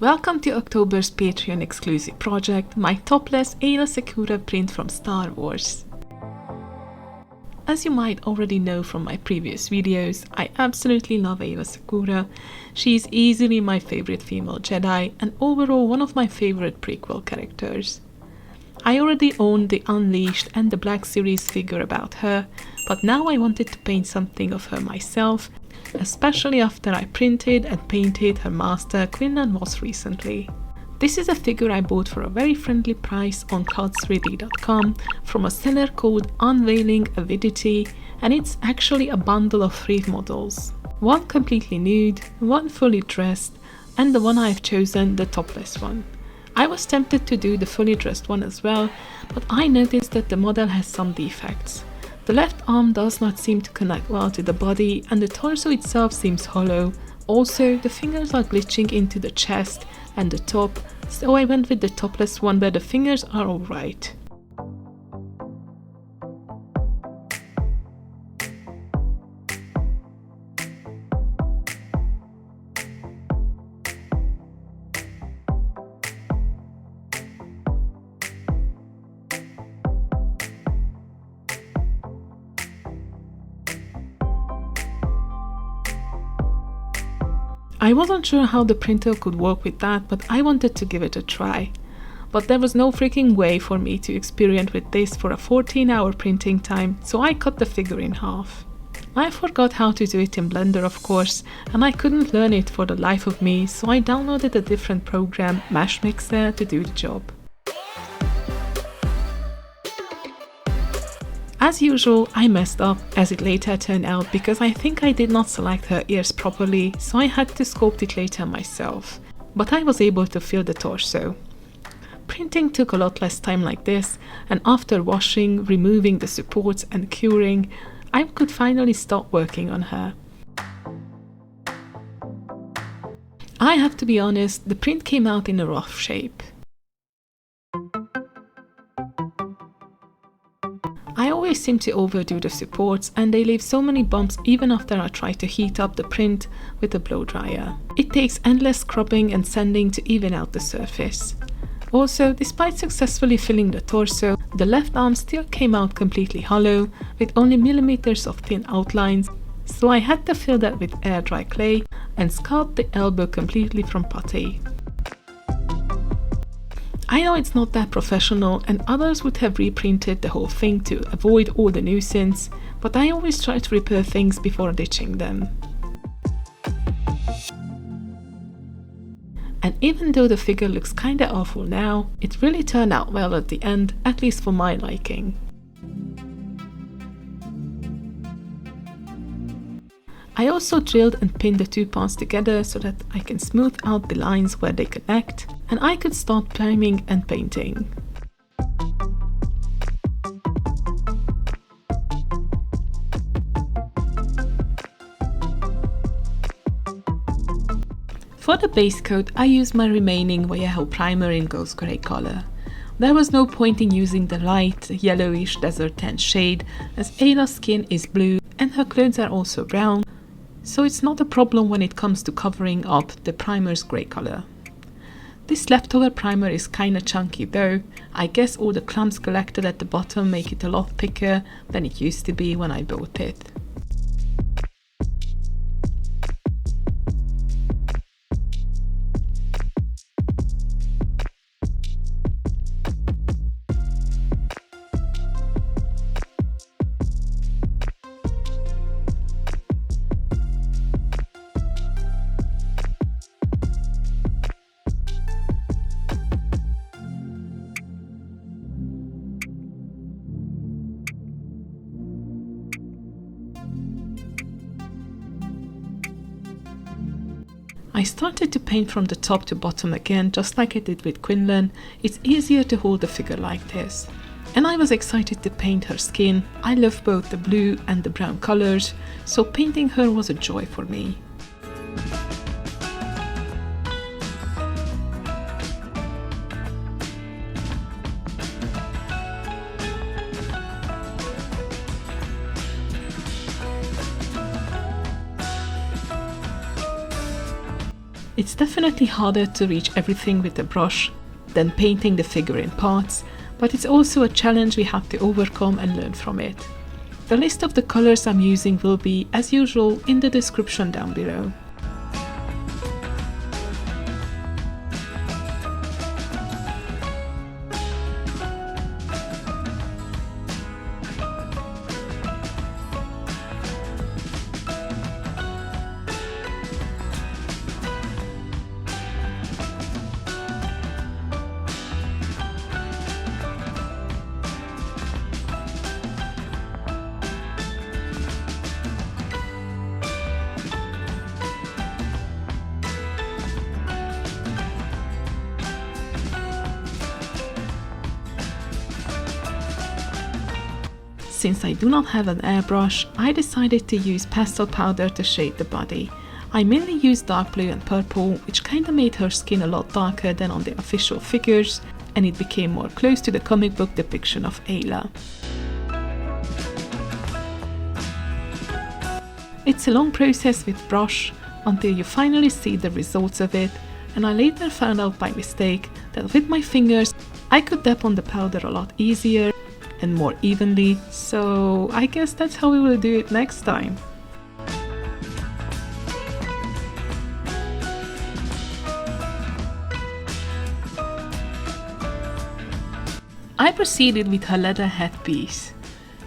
Welcome to October's Patreon exclusive project, my topless Aayla Secura print from Star Wars. As you might already know from my previous videos, I absolutely love Aayla Secura. She is easily my favorite female Jedi and overall one of my favorite prequel characters. I already owned the Unleashed and the Black Series figure about her, but now I wanted to paint something of her myself, especially after I printed and painted her master Quinlan Vos recently. This is a figure I bought for a very friendly price on CRAZYIVAN from a seller called UnveilingAvidity, and it's actually a bundle of 3 models. One completely nude, one fully dressed, and the one I've chosen, the topless one. I was tempted to do the fully dressed one as well, but I noticed that the model has some defects. The left arm does not seem to connect well to the body and the torso itself seems hollow. Also, the fingers are glitching into the chest and the top, so I went with the topless one where the fingers are alright. I wasn't sure how the printer could work with that, but I wanted to give it a try. But there was no freaking way for me to experiment with this for a 14-hour printing time, so I cut the figure in half. I forgot how to do it in Blender, of course, and I couldn't learn it for the life of me, so I downloaded a different program, Mesh Mixer, to do the job. As usual, I messed up, as it later turned out, because I think I did not select her ears properly, so I had to sculpt it later myself. But I was able to fill the torso. Printing took a lot less time like this, and after washing, removing the supports and curing, I could finally start working on her. I have to be honest, the print came out in a rough shape. I always seem to overdo the supports and they leave so many bumps even after I try to heat up the print with a blow dryer. It takes endless scrubbing and sanding to even out the surface. Also, despite successfully filling the torso, the left arm still came out completely hollow with only millimeters of thin outlines, so I had to fill that with air dry clay and sculpt the elbow completely from Putty. I know it's not that professional and others would have reprinted the whole thing to avoid all the nuisance, but I always try to repair things before ditching them. And even though the figure looks kinda awful now, it really turned out well at the end, at least for my liking. I also drilled and pinned the 2 parts together so that I can smooth out the lines where they connect, and I could start priming and painting. For the base coat, I used my remaining Vallejo primer in ghost grey color. There was no point in using the light, yellowish desert tan shade, as Aayla's skin is blue and her clothes are also brown, so it's not a problem when it comes to covering up the primer's grey color. This leftover primer is kinda chunky though. I guess all the clumps collected at the bottom make it a lot thicker than it used to be when I bought it. I started to paint from the top to bottom again, just like I did with Quinlan. It's easier to hold the figure like this. And I was excited to paint her skin. I love both the blue and the brown colors, so painting her was a joy for me. It's definitely harder to reach everything with a brush than painting the figure in parts, but it's also a challenge we have to overcome and learn from it. The list of the colors I'm using will be, as usual, in the description down below. Since I do not have an airbrush, I decided to use pastel powder to shade the body. I mainly used dark blue and purple, which kinda made her skin a lot darker than on the official figures, and it became more close to the comic book depiction of Aayla. It's a long process with brush until you finally see the results of it, and I later found out by mistake that with my fingers I could dab on the powder a lot easier and more evenly, so I guess that's how we will do it next time. I proceeded with her leather headpiece.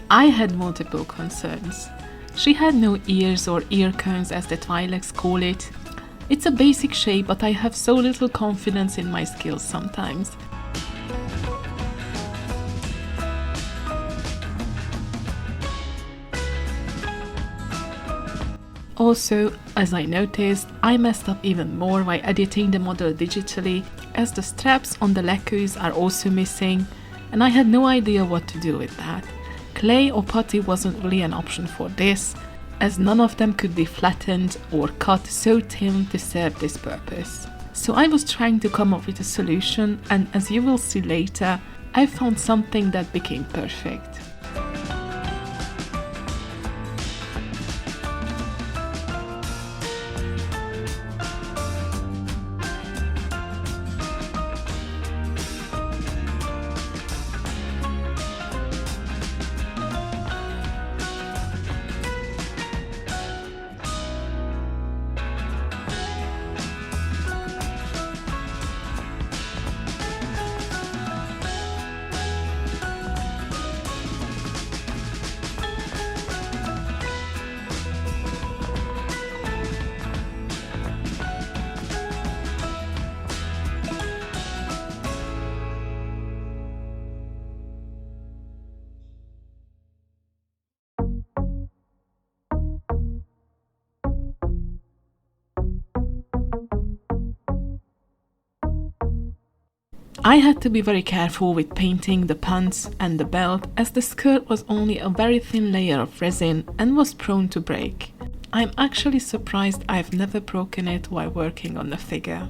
I had multiple concerns. She had no ears or ear cones as the Twi'leks call it. It's a basic shape, but I have so little confidence in my skills sometimes. Also, as I noticed, I messed up even more by editing the model digitally, as the straps on the lekus are also missing, and I had no idea what to do with that. Clay or putty wasn't really an option for this, as none of them could be flattened or cut so thin to serve this purpose. So I was trying to come up with a solution, and as you will see later, I found something that became perfect. I had to be very careful with painting the pants and the belt, as the skirt was only a very thin layer of resin and was prone to break. I'm actually surprised I've never broken it while working on the figure.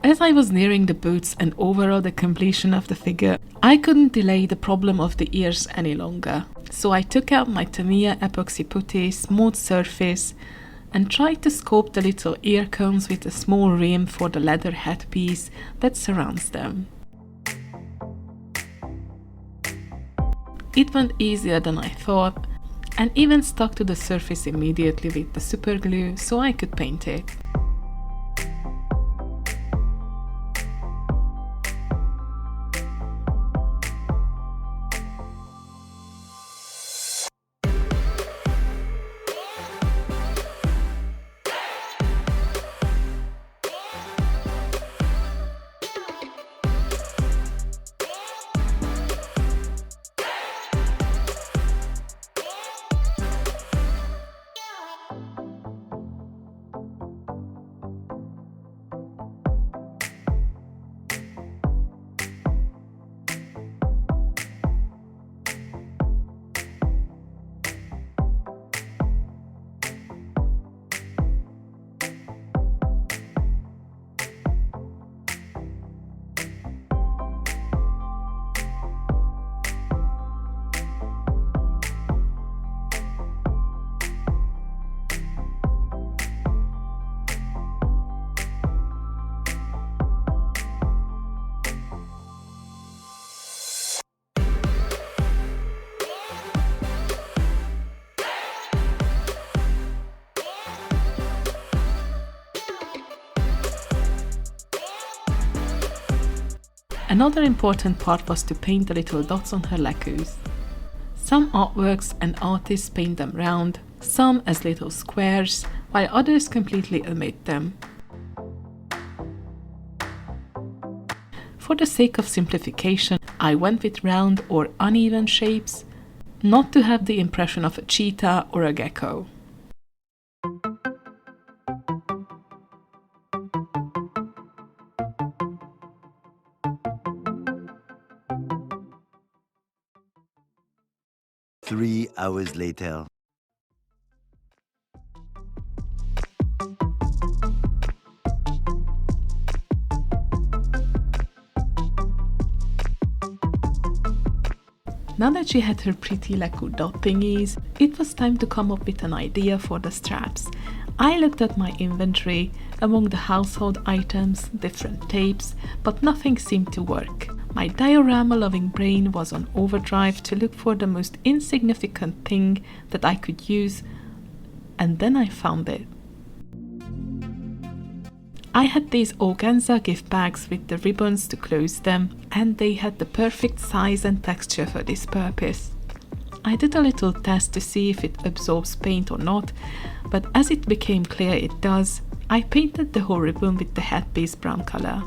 As I was nearing the boots and overall the completion of the figure, I couldn't delay the problem of the ears any longer. So I took out my Tamiya Epoxy Putty smooth surface and tried to sculpt the little ear cones with a small rim for the leather headpiece that surrounds them. It went easier than I thought and even stuck to the surface immediately with the super glue so I could paint it. Another important part was to paint the little dots on her leggings. Some artworks and artists paint them round, some as little squares, while others completely omit them. For the sake of simplification, I went with round or uneven shapes, not to have the impression of a cheetah or a gecko. Three hours later. Now that she had her pretty lacquer dot thingies, it was time to come up with an idea for the straps. I looked at my inventory among the household items, different tapes, but nothing seemed to work. My diorama-loving brain was on overdrive to look for the most insignificant thing that I could use, and then I found it. I had these organza gift bags with the ribbons to close them, and they had the perfect size and texture for this purpose. I did a little test to see if it absorbs paint or not, but as it became clear it does, I painted the whole ribbon with the headpiece brown color.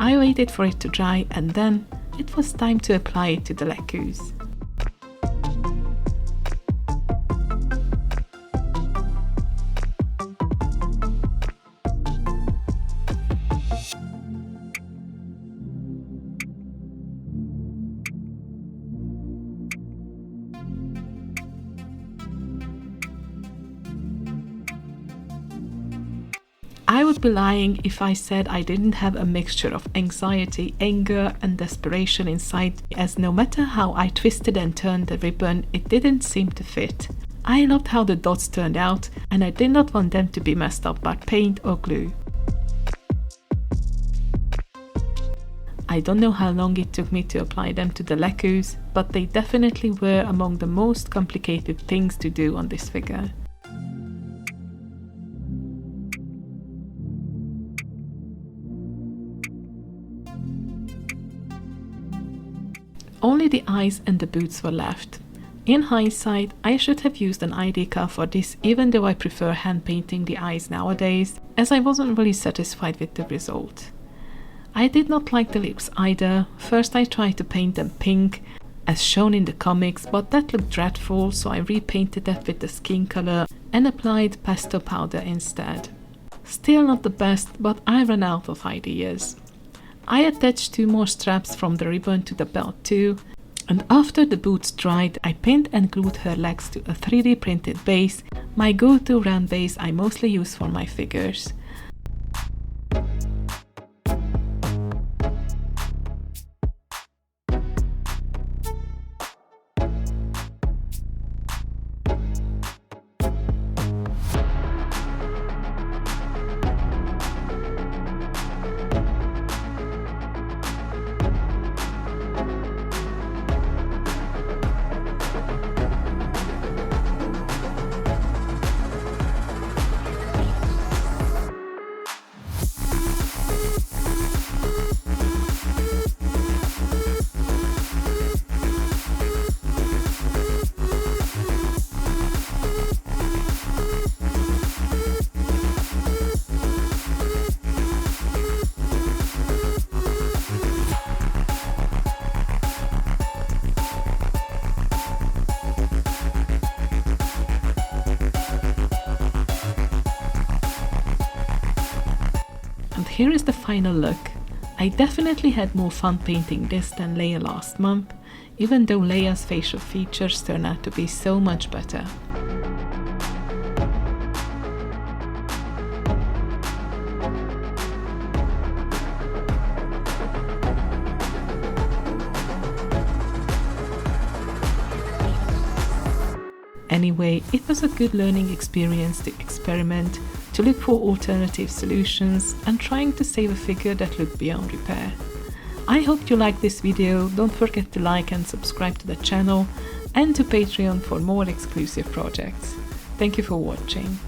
I waited for it to dry and then it was time to apply it to the leggings. I would be lying if I said I didn't have a mixture of anxiety, anger and desperation inside, as no matter how I twisted and turned the ribbon, it didn't seem to fit. I loved how the dots turned out and I did not want them to be messed up by paint or glue. I don't know how long it took me to apply them to the leggings, but they definitely were among the most complicated things to do on this figure. Only the eyes and the boots were left. In hindsight, I should have used an ID card for this, even though I prefer hand painting the eyes nowadays, as I wasn't really satisfied with the result. I did not like the lips either. First I tried to paint them pink, as shown in the comics, but that looked dreadful, so I repainted that with the skin color and applied pastel powder instead. Still not the best, but I ran out of ideas. I attached 2 more straps from the ribbon to the belt too, And after the boots dried, I pinned and glued her legs to a 3D printed base, my go-to round base I mostly use for my figures. Here is the final look. I definitely had more fun painting this than Leia last month, even though Leia's facial features turn out to be so much better. Anyway, it was a good learning experience to experiment, to look for alternative solutions and trying to save a figure that looked beyond repair. I hope you liked this video. Don't forget to like and subscribe to the channel and to Patreon for more exclusive projects. Thank you for watching.